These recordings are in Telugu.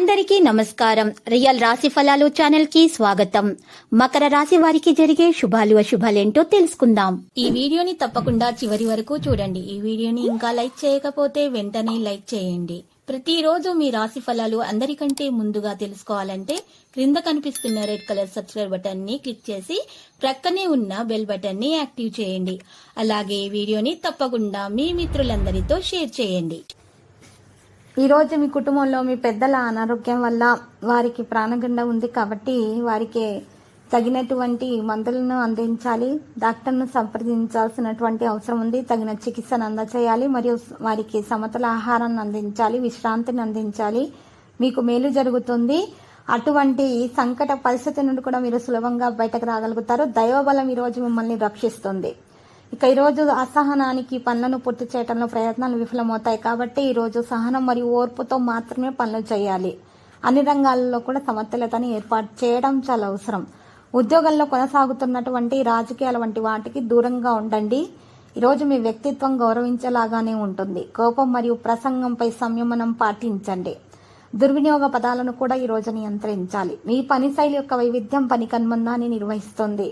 అందరికీ నమస్కారం. రియల్ రాశి ఫలాలు ఛానల్ కి స్వాగతం. మకర రాశి వారికి జరిగే శుభాలు అశుభాలేంటో తెలుసుకుందాం. ఈ వీడియోని తప్పకుండా చివరి వరకు చూడండి. ఈ వీడియోని ఇంకా లైక్ చేయకపోతే వెంటనే లైక్ చేయండి. ప్రతిరోజు మీ రాశి ఫలాలు అందరికంటే ముందుగా తెలుసుకోవాలంటే క్రింద కనిపిస్తున్న రెడ్ కలర్ సబ్స్క్రైబ్ బటన్ ని క్లిక్ చేసి ప్రక్కనే ఉన్న బెల్ బటన్ ని యాక్టివ్ చేయండి. అలాగే ఈ వీడియోని తప్పకుండా మీ మిత్రులందరితో షేర్ చేయండి. ఈరోజు మీ కుటుంబంలో మీ పెద్దల అనారోగ్యం వల్ల వారికి ప్రాణగండ ఉంది కాబట్టి వారికి తగినటువంటి మందులను అందించాలి. డాక్టర్ను సంప్రదించాల్సినటువంటి అవసరం ఉంది. తగిన చికిత్సను అందచేయాలి మరియు వారికి సమతుల ఆహారాన్ని అందించాలి, విశ్రాంతిని అందించాలి. మీకు మేలు జరుగుతుంది. అటువంటి సంకట పరిస్థితి నుండి కూడా మీరు సులభంగా బయటకు రాగలుగుతారు. దైవబలం ఈరోజు మిమ్మల్ని రక్షిస్తుంది. ఇక ఈరోజు అసహనానికి పనులను పూర్తి చేయడంలో ప్రయత్నాలు విఫలమవుతాయి కాబట్టి ఈరోజు సహనం మరియు ఓర్పుతో మాత్రమే పనులు చేయాలి. అన్ని రంగాలలో కూడా సమతుల్యతని ఏర్పాటు చేయడం చాలా అవసరం. ఉద్యోగంలో కొనసాగుతున్నటువంటి రాజకీయాల వంటి వాటికి దూరంగా ఉండండి. ఈరోజు మీ వ్యక్తిత్వం గౌరవించేలాగానే ఉంటుంది. కోపం మరియు ప్రసంగంపై సంయమనం పాటించండి. దుర్వినియోగ పదాలను కూడా ఈరోజు నియంత్రించాలి. మీ పని శైలి యొక్క వైవిధ్యం పని కన్మందాన్ని నిర్వహిస్తుంది.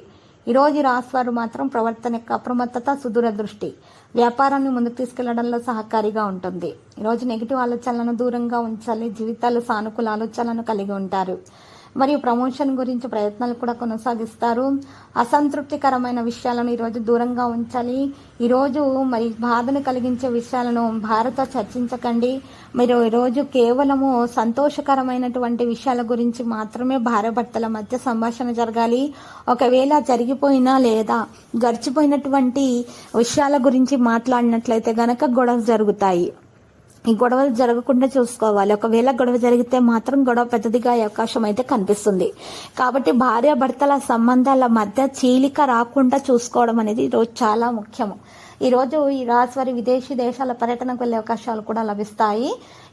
ఈరోజు రాశివారు మాత్రం ప్రవర్తన యొక్క అప్రమత్తత, సుదూర దృష్టి వ్యాపారాన్ని ముందుకు తీసుకెళ్లడంలో సహకారిగా ఉంటుంది. ఈరోజు నెగిటివ్ ఆలోచనలను దూరంగా ఉంచాలి. జీవితాలు సానుకూల ఆలోచనలను కలిగి ఉంటారు మరియు ప్రమోషన్ గురించి ప్రయత్నాలు కూడా కొనసాగిస్తారు. అసంతృప్తికరమైన విషయాలను ఈరోజు దూరంగా ఉంచాలి. ఈరోజు మరి బాధను కలిగించే విషయాలను భార్యతో చర్చించకండి. మీరు ఈరోజు కేవలము సంతోషకరమైనటువంటి విషయాల గురించి మాత్రమే భార్యాభర్తల మధ్య సంభాషణ జరగాలి. ఒకవేళ జరిగిపోయినా లేదా గడిచిపోయినటువంటి విషయాల గురించి మాట్లాడినట్లయితే గనక గొడవలు జరుగుతాయి. ఈ గొడవలు జరగకుండా చూసుకోవాలి. ఒకవేళ గొడవ జరిగితే మాత్రం గొడవ పెద్దదిగా అయ్యే అవకాశం అయితే కనిపిస్తుంది. కాబట్టి భార్యాభర్తల సంబంధాల మధ్య చీలిక రాకుండా చూసుకోవడం అనేది ఈరోజు చాలా ముఖ్యము. ఈరోజు ఈ రాశి వారి విదేశీ దేశాల పర్యటనకు వెళ్లే అవకాశాలు కూడా లభిస్తాయి.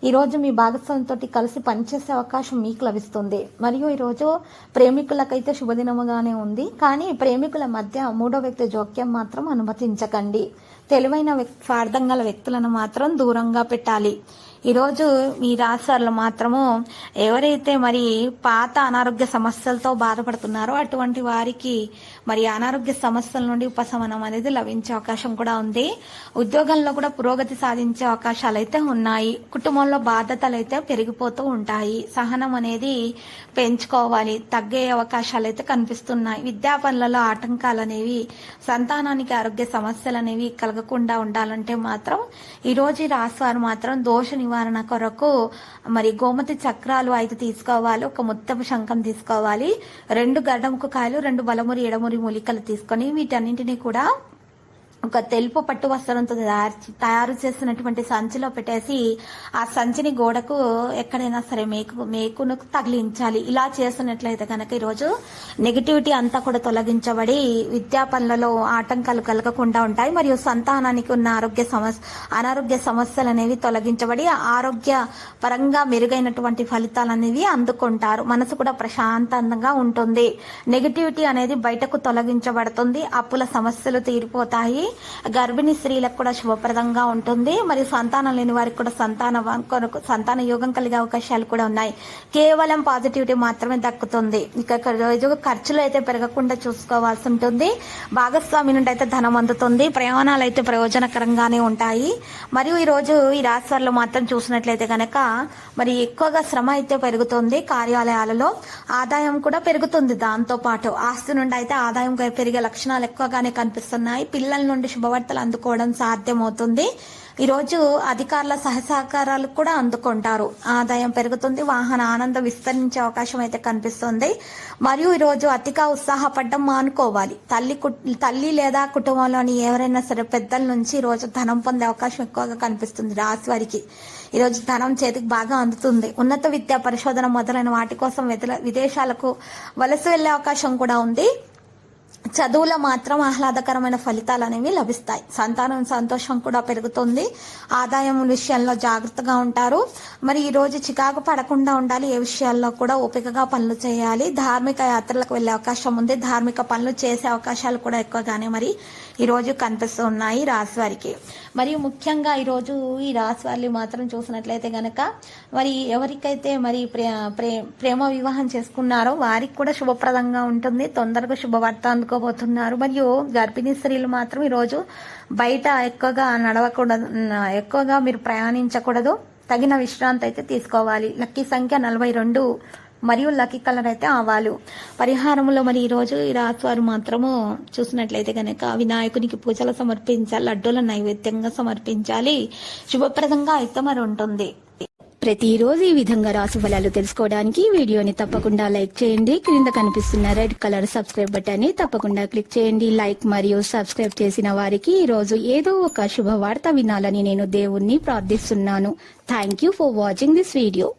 ఈరోజు మీ భాగస్వామితో కలిసి పనిచేసే అవకాశం మీకు లభిస్తుంది. మరియు ఈరోజు ప్రేమికులకైతే శుభదినముగానే ఉంది. కానీ ప్రేమికుల మధ్య మూడో వ్యక్తి జోక్యం మాత్రం అనుమతించకండి. తెలివైన స్వార్థం గల వ్యక్తులను మాత్రం దూరంగా పెట్టాలి. ఈరోజు మీ రాశివారు మాత్రము ఎవరైతే మరి పాత అనారోగ్య సమస్యలతో బాధపడుతున్నారో అటువంటి వారికి మరి అనారోగ్య సమస్యల నుండి ఉపశమనం అనేది లభించే అవకాశం కూడా ఉంది. ఉద్యోగంలో కూడా పురోగతి సాధించే అవకాశాలు అయితే ఉన్నాయి. కుటుంబంలో బాధ్యతలు అయితే పెరిగిపోతూ ఉంటాయి. సహనం అనేది పెంచుకోవాలి. తగ్గే అవకాశాలు అయితే కనిపిస్తున్నాయి. విద్యా పనులలో ఆటంకాలు అనేవి, సంతానానికి ఆరోగ్య సమస్యలు అనేవి కలగకుండా ఉండాలంటే మాత్రం ఈరోజు రాశివారు మాత్రం దోష నివారణ కొరకు మరి గోమతి చక్రాలు 5 తీసుకోవాలి. ఒక ముత్తపు శంఖం తీసుకోవాలి. 2 గడ్డముకు కాయలు, 2 బలమురి ఎడమురి మూలికలు తీసుకొని వీటన్నింటినీ కూడా ఒక తెలుపు పట్టు వస్త్రంతో తయారు చేసినటువంటి సంచిలో పెట్టేసి ఆ సంచిని గోడకు ఎక్కడైనా సరే మేకును తగిలించాలి. ఇలా చేసినట్లయితే కనుక ఈరోజు నెగిటివిటీ అంతా కూడా తొలగించబడి విద్యా పనులలో ఆటంకాలు కలగకుండా ఉంటాయి. మరియు సంతానానికి ఉన్న అనారోగ్య సమస్యలు అనేవి తొలగించబడి ఆరోగ్య పరంగా మెరుగైనటువంటి ఫలితాలు అనేవి అందుకుంటారు. మనసు కూడా ప్రశాంతంగా ఉంటుంది. నెగిటివిటీ అనేది బయటకు తొలగించబడుతుంది. అప్పుల సమస్యలు తీరిపోతాయి. గర్భిణీ స్త్రీలకు కూడా శుభప్రదంగా ఉంటుంది. మరియు సంతానం లేని వారికి కూడా సంతాన యోగం కలిగే అవకాశాలు కూడా ఉన్నాయి. కేవలం పాజిటివిటీ మాత్రమే దక్కుతుంది. ఇక రోజు ఖర్చులు అయితే పెరగకుండా చూసుకోవాల్సి ఉంటుంది. భాగస్వామి నుండి అయితే ధనం అందుతుంది. ప్రయాణాలు అయితే ప్రయోజనకరంగానే ఉంటాయి. మరియు ఈ రోజు ఈ రాశి వారిలో మాత్రం చూసినట్లయితే కనుక మరి ఎక్కువగా శ్రమ అయితే పెరుగుతుంది. కార్యాలయాలలో ఆదాయం కూడా పెరుగుతుంది. దాంతో పాటు ఆస్తి నుండి అయితే ఆదాయం పెరిగే లక్షణాలు ఎక్కువగానే కనిపిస్తున్నాయి. పిల్లల నుండి శుభవార్తలు అందుకోవడం సాధ్యమవుతుంది. ఈరోజు అధికారుల సహసహకారాలు కూడా అందుకుంటారు. ఆదాయం పెరుగుతుంది. వాహన ఆనందం విస్తరించే అవకాశం అయితే కనిపిస్తుంది. మరియు ఈరోజు అతిగా ఉత్సాహపడడం మానుకోవాలి. తల్లి లేదా కుటుంబంలోని ఎవరైనా సరే పెద్దల నుంచి ఈరోజు ధనం పొందే అవకాశం ఎక్కువగా కనిపిస్తుంది. రాశి వారికి ఈరోజు ధనం చేతికి బాగా అందుతుంది. ఉన్నత విద్యా పరిశోధన మొదలైన వాటి కోసం విదేశాలకు వలస వెళ్లే అవకాశం కూడా ఉంది. చదువులో మాత్రం ఆహ్లాదకరమైన ఫలితాలు అనేవి లభిస్తాయి. సంతానం సంతోషం కూడా పెరుగుతుంది. ఆదాయం విషయాల్లో జాగ్రత్తగా ఉంటారు. మరి ఈ రోజు చికాకు పడకుండా ఉండాలి. ఏ విషయాల్లో కూడా ఓపికగా పనులు చేయాలి. ధార్మిక యాత్రలకు వెళ్లే అవకాశం ఉంది. ధార్మిక పనులు చేసే అవకాశాలు కూడా ఎక్కువగానే మరి ఈ రోజు కనిపిస్తూ ఉన్నాయి రాశి వారికి. మరియు ముఖ్యంగా ఈ రోజు ఈ రాశి వారిని మాత్రం చూసినట్లయితే గనక మరి ఎవరికైతే మరి ప్రేమ వివాహం చేసుకున్నారో వారికి కూడా శుభప్రదంగా ఉంటుంది. తొందరగా శుభవార్త అందుకోబోతున్నారు. మరియు గర్భిణీ స్త్రీలు మాత్రం ఈరోజు బయట ఎక్కువగా నడవకూడదు, ఎక్కువగా మీరు ప్రయాణించకూడదు. తగిన విశ్రాంతి అయితే తీసుకోవాలి. లక్కీ సంఖ్య 42 మరియు లక్కీ కలర్ అయితే ఆవాలు. పరిహారంలో మరి ఈ రోజు ఈ రాశి వారు మాత్రము చూసినట్లయితే కనుక వినాయకునికి పూజలు సమర్పించాలి, లడ్డూల నైవేద్యంగా సమర్పించాలి. శుభప్రదంగా అయితే మరి ఉంటుంది. ప్రతిరోజు ఈ విధంగా రాశి ఫలాలు తెలుసుకోవడానికి ఈ వీడియోని తప్పకుండా లైక్ చేయండి. క్రింద కనిపిస్తున్న రెడ్ కలర్ సబ్స్క్రైబ్ బటన్ ని తప్పకుండా క్లిక్ చేయండి. లైక్ మరియు సబ్స్క్రైబ్ చేసిన వారికి ఈ రోజు ఏదో ఒక శుభవార్త వినాలని నేను దేవుణ్ణి ప్రార్థిస్తున్నాను. Thank you for watching this video.